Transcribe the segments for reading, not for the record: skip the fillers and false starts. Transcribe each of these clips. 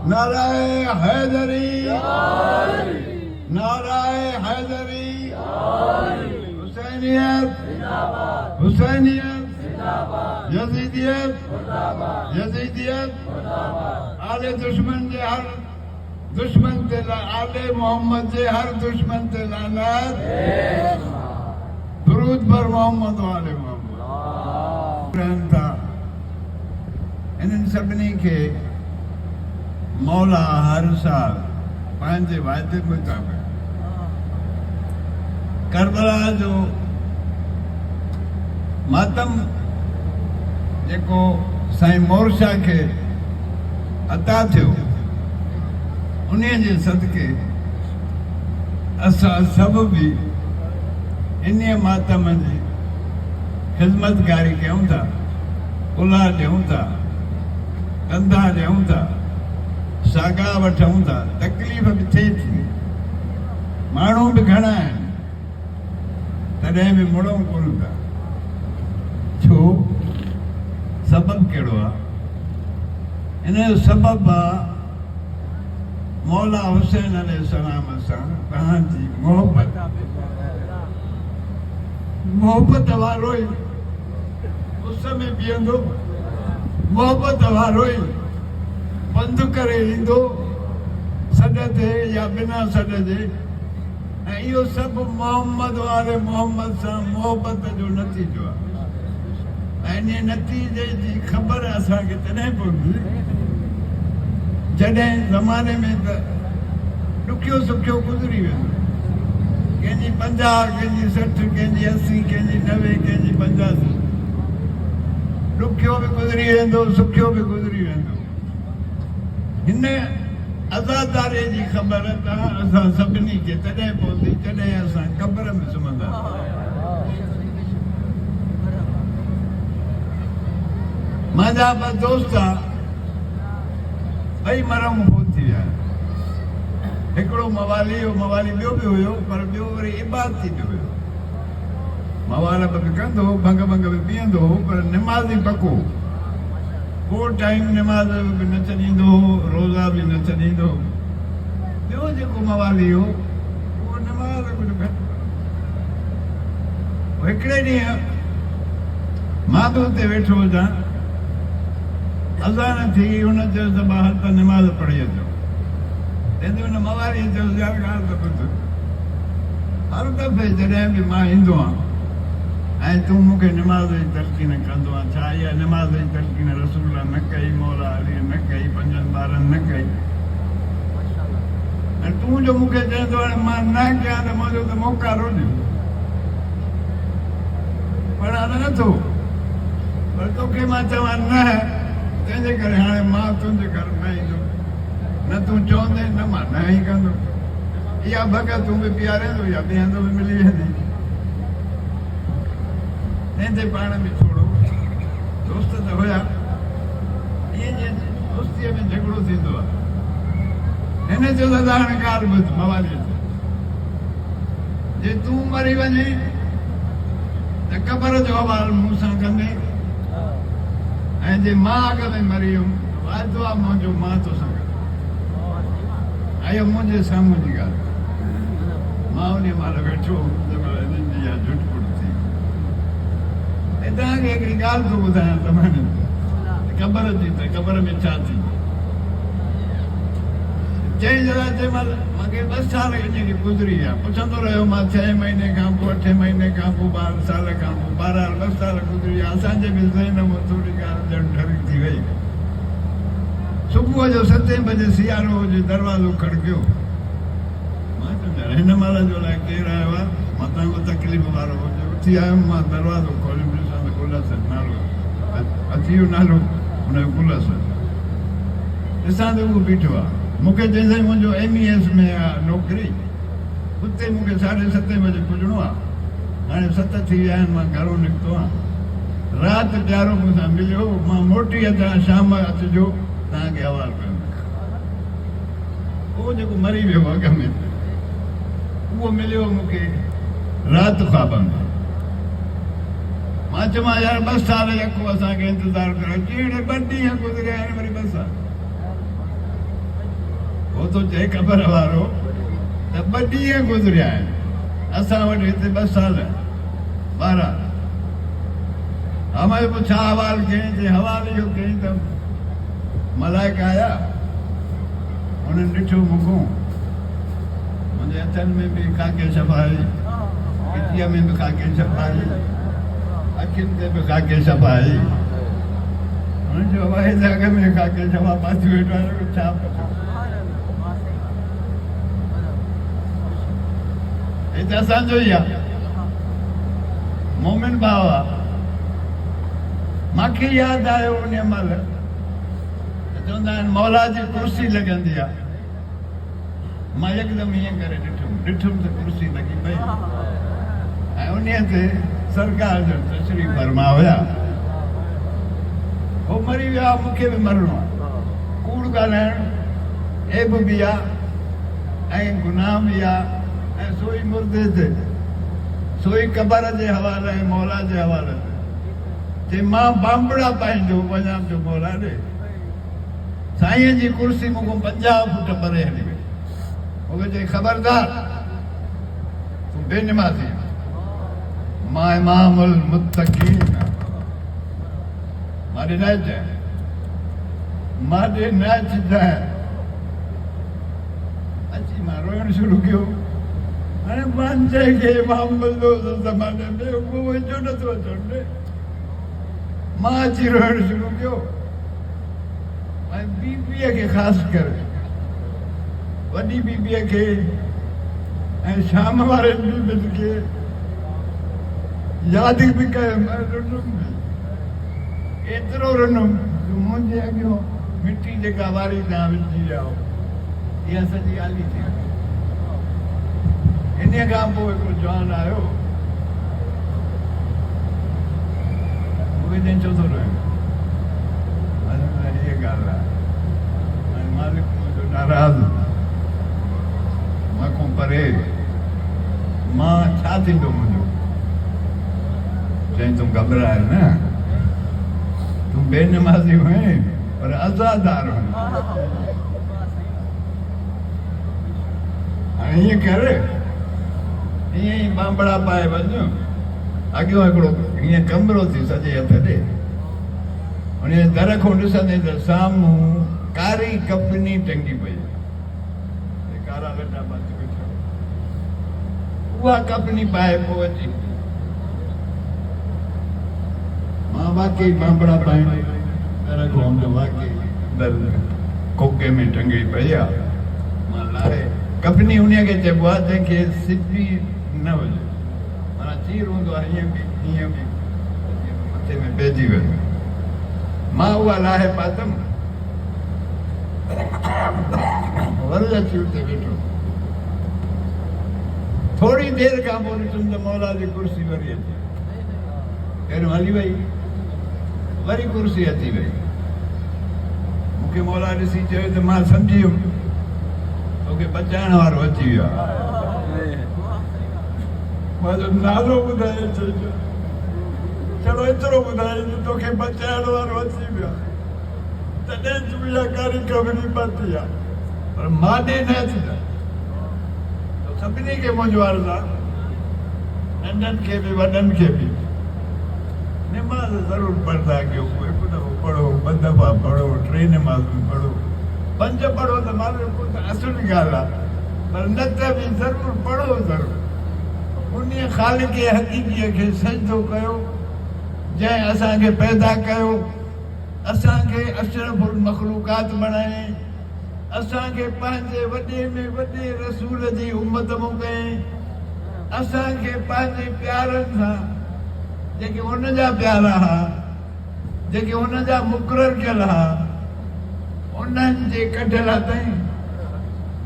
नाराए हैदरी, नाराए हैदरी, हुसैनियत, हुसैनियत, यजीदियत, यजीदियत, आले दुश्मन जे हर दुश्मन ते आले मोहम्मद जे हर दुश्मन ते लानत, दुरूद पर मोहम्मद वाले मोहम्मद। इन्हनि सभिनी खे मौला हर साल पंहिंजे वाइदे मुताबिक़ करबला जो मातम जेको साईं मोरशा खे अता थियो उन जे सदके असां सभु बि इन मातम जी ख़िदमतगारी कयूं था, उला ॾियूं था, कंधा ॾियूं था, सागा वठूं था। तकलीफ़ बि थिए थी, माण्हू बि घणा आहिनि, तॾहिं बि मुड़ूं कोन था। छो? सबबु कहिड़ो आहे? इन जो सबबु आहे मौला हुसैन अलैहिस्सलाम सां तव्हांजी मोहबत। मोहबत वारो ई उस में बीहंदो, मोहबत वारो ई बंदि करे ईंदो, सॾ ते या बिना सॾ जे। ऐं इहो सभु मोहम्मद वारे मोहम्मद सां मोहबत जो नतीजो आहे। ऐं इन नतीजे जी ख़बर असांखे तॾहिं पवंदी जॾहिं ज़माने में त ॾुखियो सुखियो गुज़री वेंदो। कंहिंजी 50, कंहिंजी 60, कंहिंजी 80, कंहिंजी 90, कंहिंजी 85। ॾुखियो बि गुज़री वेंदो, सुखियो बि गुज़री वेंदो। हिन आज़ादारीअ जी ख़बर असां सभिनी खे तॾहिं पवंदी जॾहिं असां क़ब्र में सुम्हंदा। मुंहिंजा ॿ दोस्त ॿई मरम हो थी विया। हिकिड़ो मवाली ॿियो बि हुयो, पर ॿियो वरी इबादती बि हुयो। मवालब बि कंदो हो, भंग भंग बि पीअंदो हो, पर निमाज़ी पको। को टाइम निमाज़ बि न छॾींदो हो, रोज़ा बि न छॾींदो हो। ॿियो जेको मवाली हो उहो निमाज़ कुझु घटि। हिकिड़े ॾींहुं मां बि हुते वेठो हुजां, अज़ान थी, हुन चयो त ॿाहिरि त निमाज़ पढ़ी अचो। तंहिंजे हुन मवाली चयो यार ॻाल्हि त ॿुध, हर दफ़े जॾहिं बि मां ईंदो आहियां ऐं तूं मूंखे निमाज़ जी तलक़ीन कंदो आहे, छा इहा निमाज़ जी तलक़ीन रसूल न कई, मौला अली न कई, 5 ॿारनि न कई। ऐं तूं जो मूंखे चवंदो हाणे मां न कयां त मुंहिंजो त मोकार हुजे, पढ़ा त नथो। पर तोखे मां चवां न, तंहिंजे करे हाणे मां तुंहिंजे घर न ईंदो। न तूं चवंदे न मां न ई कंदो। इहा भॻत तूं बि पीआरींदो या ॿिए हंधि बि मिली वेंदी। तंहिंजे पाण में थोरो दोस्त त हुया। ईअं जीअं दोस्तीअ में झगड़ो थींदो आहे। हिन जो त हाणे ॻाल्हि ॿुध मवालीअ जो, जे तूं मरी वञे त क़बर जो हवालो मूं सां कंदे, ऐं जे मां अॻ में मरी वियुमि वाइदो आहे मुंहिंजो मां तोसां गॾु। इहो मुंहिंजे साम्हूं जी ॻाल्हि। मां उन महिल वेठो हिननि जी इहा झुटपुट थी। ऐं तव्हांखे हिकिड़ी ॻाल्हि थो ॿुधायां तव्हांखे, क़बर जी त क़बर में छा थी। चई जॻह ते महिल मूंखे 2 साल इनखे गुज़री विया। पुछंदो रहियो मां 6 महीने खां पोइ, 8 महीने खां पोइ, 12 साल खां पोइ, 2 साल गुज़री विया। असांजे बि ज़हन में थोरी ॻाल्हि ॼण ठरी थी वई। सुबुह जो 7 बजे सियारो हुजे, दरवाज़ो खड़कियो। मां चयो हिन महिल जो लाइ केरु आयो आहे, मतां को तकलीफ़ वारो हुजे। उथी आयुमि, मां दरवाज़ो खोलियुमि, ॾिसां त गुलस नालो अची वियो, नालो हुनजो गुलस। ॾिसां त उहो बीठो आहे। मूंखे चईंसि मुंहिंजो MES में आहे नौकिरी, उते मूंखे 7:30 बजे पुॼणो आहे। हाणे 7 थी विया आहिनि, मां घरो निकितो आहियां। राति प्यारो मूंसां मिलियो, मां मोटी अचां, शाम अचिजो, तव्हांखे हवालु कयो। उहो जेको मरी वियो अॻ में, उहो मिलियो मूंखे राति ख्वाब में। मां चयोमांसि यार 2 साल यको असांखे इंतज़ारु कयो जहिड़े 2 ॾींहं गुज़रिया आहिनि वरी 2 साल हो थो चए ख़बर वारो त 2 ॾींहं गुज़रिया आहिनि असां वटि हिते 2 साल 12 हमारे पोइ छा हवाल कयईं चई हवाल इहो कयईं त मलाइका आया उन्हनि ॾिठो मूंखों मुंहिंजे हथनि में बि खाके छपाई किटीअ में बि खाके छपाई अखियुनि ते बि खाके छपाई हुननि चयो हवाई जहाज़ में खाके छपा पासी वेठो आहे छा पुछो हिते असांजो ई आहे मोमिन भाउ आहे मूंखे यादि आयो उन महिल चवंदा आहिनि मौला जी कुर्सी लॻंदी आहे मां यकदमि ईअं करे ॾिठुमि त कुर्सी लॻी पई ऐं उन ते सरकार जो तशरीफ़ फरमा हुया हो मरी विया मूंखे बि मरणो आहे कूड़ ॻाल्हाइणु ऐब बि आहे ऐं गुनाह बि आहे ऐं सोई मुर्दे ते सोई क़बर जे हवाले ऐं मौला जे हवाले ते मां बांबड़ा पाईंदो वञा जो मौला ॾे साईं जी कुर्सी मूंखां 50 फुट परे हली वई मूंखे चई ख़बरदार तूं बेनिमाज़ी मां इमामुल मुत्तक़ीन मां ॾे न चइजांइ अची मां रोइणु शुरू कयो हाणे मां चई खे इमाम मिलंदो ज़माने में उहो वेझो नथो अचनि मां अची रोइणु शुरू कयो ऐं बीबीअ खे ख़ासि करे वॾी बीबीअ खे ऐं शाम वारे बीबीअ खे यादि बि कयो एतिरो रुनुमि मुंहिंजे अॻियो मिटी जेका वारी तव्हां विझी विया इहा सॼी आली थी इन खां पोइ हिकिड़ो जवान आयो मूंखे चई छो थो रहे इहा ॻाल्हि आहे मालिक मुंहिंजो नाराज़ मां खां परे मां छा थींदो मुंहिंजो चई तूं घबराए न तूं बेनमाज़ी हुए पर आज़ादार हुए हाणे ईअं कर ईअं ई बांबड़ा पाए वञ अॻियो हिकिड़ो हीअं कमिरो थी सॼे हथ ॾे उन दर खां ॾिसंदे त साम्हूं कारी कपनी टंगी पई कारा लटा पाती वेठा उहा कपनी पाए पोइ अची मां वाकई बांबड़ा पाईंदे दर खां वाकई दर कोके में टंगी पई आहे मां लाहे कपनी उन खे चइबो आहे जंहिंखे सिपी न हुजे माना चीर हूंदो आहे हीअं बि मथे में पइजी वियो मां उहा लाहे पातमि वरी अची उते वेठो थोरी देरि खां पोइ ॾिठुमि त मौला जी कुर्सी वरी अची पहिरियों हली वई वरी कुर्सी अची वई मूंखे मौला ॾिसी चयो त मां सम्झी वियुमि तोखे बचाइण वारो अची वियो आहे मां जो नालो ॿुधाए चलो एतिरो ॿुधाए तोखे बचाइण वारो अची वियो आहे तॾहिं तूं इहा कारी कबरी पाती आहे पर मां ॾे न अचिजांइ सभिनी खे मुंहिंजो अर्ज़ु आहे नंढनि खे बि वॾनि खे बि निमाज़ ज़रूरु पढ़ंदा कयो हिकु दफ़ो पढ़ो 2 दफ़ा पढ़ो 3 नमाज़ूं पढ़ो 5 पढ़ो त माण्हू त असुली ॻाल्हि आहे पर न त बि ज़रूरु पढ़ो ज़रूरु उन ख़ालिक हक़ीक़ीअ खे सजदो कयो जंहिं असांखे पैदा कयो असांखे अशरफुल मख़लूक़ात बणायईं असांखे पंहिंजे वॾे में वॾे रसूल जी उम्मत मूं कयईं असांखे पंहिंजे प्यारनि सां जेके हुन जा प्यारा हुआ जेके हुन जा मुक़ररु कयल हुआ उन्हनि जे कढियल अथई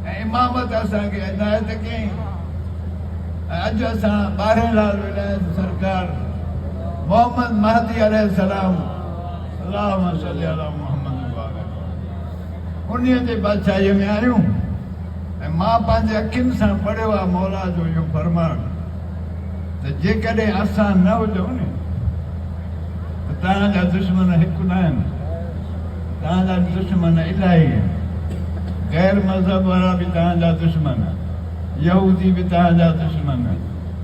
ऐं इमामत असांखे हिदायत कयईं अॼु असां 12 लाल विलायत सरकार मोहम्मद महदी अलैहिस्सलाम अल्लाहुम्मा सल्ली अला मुहम्मद उन जे बादशाहीअ में आहियूं ऐं मां पंहिंजे अखियुनि सां पढ़ियो आहे मौला जो इहो फरमानु त जेकॾहिं असां न हुजूं न तव्हांजा दुश्मन हिकु न आहिनि, तव्हांजा दुश्मन इलाही आहिनि। गैर मज़हब वारा बि तव्हांजा दुश्मन, यहूदी बि तव्हांजा दुश्मन,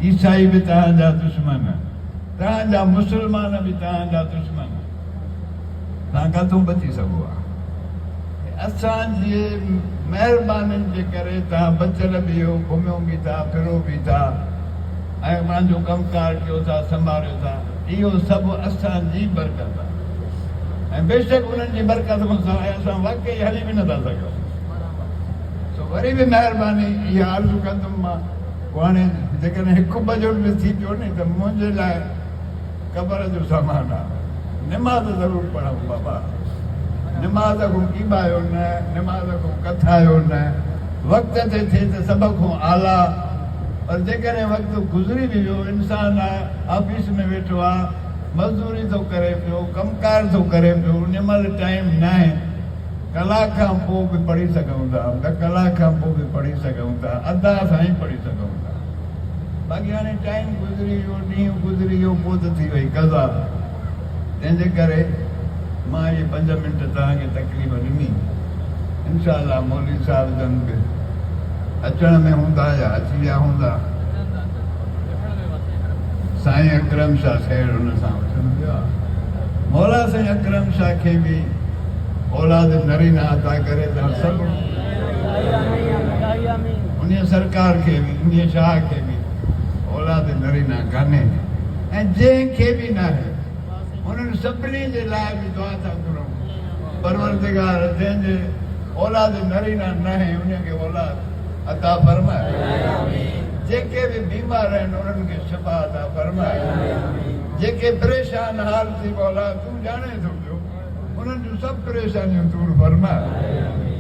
ईसाई बि तव्हांजा दुश्मन, तव्हांजा मुस्लमान बि तव्हांजा दुश्मन। तव्हां किथां बची सघो आहे? असांजी महिरबानी जे करे तव्हां बचियल बि हो, घुमियो बि था, फिरो बि था ऐं पंहिंजो कमकार कयो था, संभालियो था। इहो सभु असांजी बरकत आहे ऐं बेशक उन्हनि जी बरकत खां सवाइ असां वाक़ई हली बि नथा सघूं। वरी बि महिरबानी इहा अर्ज़ु कंदुमि मां, पोइ हाणे जेकॾहिं हिकु बजो बि थी पियो नी त मुंहिंजे लाइ क़बर जो सामान आहे। निमाज़ ज़रूरु पढ़ूं बाबा, निमाज़ खां कीबायो न, निमाज़ खां कथायो न, वक़्त ते थिए त सभ खां आला। पर जेकॾहिं वक़्तु गुज़री बि वियो, इंसानु आहे ऑफिस में वेठो आहे, मज़दूरी थो करे पियो, कमकार थो करे पियो, उन महिल टाइम न आहे, कलाक खां पोइ बि पढ़ी सघूं था, ॿ कलाक खां पोइ बि पढ़ी सघूं था, अधा सां ई पढ़ी सघूं था। बाक़ी हाणे टाइम गुज़री वियो, ॾींहुं गुज़री वियो, पोइ त थी वई कज़ा। तंहिंजे करे मां इहे 5 मिंट तव्हांखे तकलीफ़ ॾिनी। इनशा अल्लाह मौलवी साहिब जन बि अचण में हूंदा या अची विया हूंदा। साईं अकरम शाह खैर हुन सां वठणु वियो आहे। मौला साईं अकरम शाह खे बि औलाद नरीना अता करे तव्हां सभु, उन सरकार खे बि, उन शाह खे बि औलाद नरीना कान्हे ऐं जंहिंखे बि न आहे उन्हनि सभिनी जे लाइ बि दुआ था करूं। परवरदिगार जंहिंजे औलाद नरीना न आहे उनखे औलाद अता फरमाए। जेके बि बीमार आहिनि उन्हनि खे शिफ़ा अता फरमाए। जेके परेशान हाल थी औलाद तूं ॼाणे थो पियो, उन्हनि जूं सभु परेशानियूं दूर फरमाए।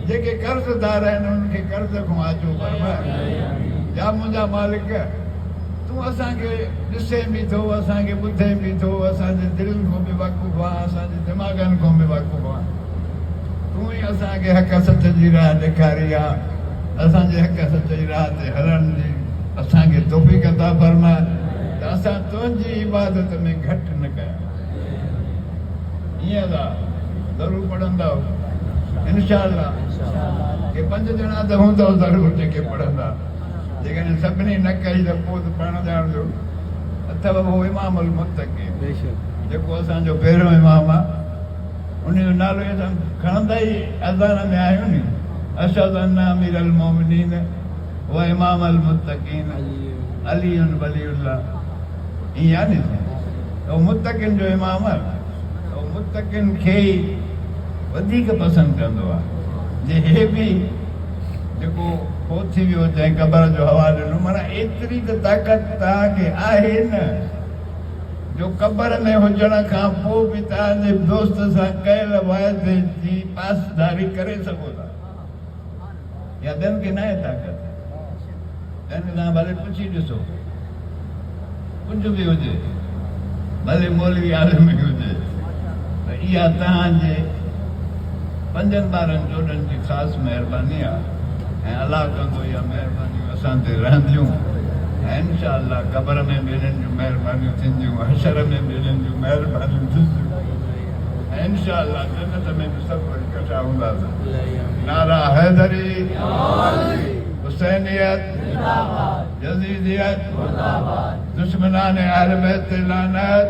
जेके कर्ज़दार आहिनि उन्हनि खे कर्ज़ खां आजो फरमाए। या मुंहिंजा मालिक, तूं असांखे ॾिसे बि थो, असांखे ॿुधे बि थो, असांजे दिलि खां बि वाक़ुफ़ु आहे, असांजे दिमाग़नि खां बि वाक़ुफ़ु आहे। तूं ई असांखे हक़ सच जी राह ॾेखारी आहे। असांजे हक़ सच जी राह ते हलण जी असांखे तौफ़ीक़ अता फरमाए त असां तुंहिंजी इबादत में घटि न कयूं। ईअं ज़रूरु पढ़ंदा इनशा अल्लाह। के 5 ॼणा त हूंदव ज़रूरु जेके पढ़ंदा। जेकॾहिं सभिनी न कई त पोइ त पाण ॼाणजो अथव उहो इमाम अल मुत्तक़ी, जेको असांजो पहिरियों इमाम आहे। उनजो नालो असां खणंदा ई अज़ान में आहियूं नी, अशहदु अन्न अमीर अल मोमिनीन व इमाम अल मुत्तक़ीन अली वलीउल्लाह। ईअं आहे नी, त उहो मुत्तक़िन जो इमाम आहे। उहो मुत्तक़िन खे ई वधीक पसंदि कंदो आहे। जे हे बि जेको पोइ थी वियो जंहिं क़बर जो हवालो ॾिनो, माना एतिरी त ताक़त तव्हांखे आहे न जो क़बर में हुजण खां पोइ बि तव्हांजे दोस्त सां कयल वाइदे जी पासदारी करे सघो था। या ॿियनि खे न आहे ताक़त। ॿियनि खे तव्हां भले पुछी ॾिसो, कुझु बि हुजे, भले मौलवी आलिम हुजे, त इहा तव्हांजे 5 ॿारनि जोड़नि जी ख़ासि महिरबानी आहे ऐं अलाह कंदो इहा महिरबानियूं असां ते रहंदियूं ऐं इनशा अल्लाह क़बर में बि इन्हनि जूं महिरबानियूं थींदियूं, हशर में बि इन्हनि जूं महिरबानियूं थींदियूं ऐं इनशा अल्लाह जन्नत में बि सभु इकठा हूंदासीं। नारा हैदरी, हुसैनियत, यज़ीदियत, दुश्मनान अहल बैत लानत।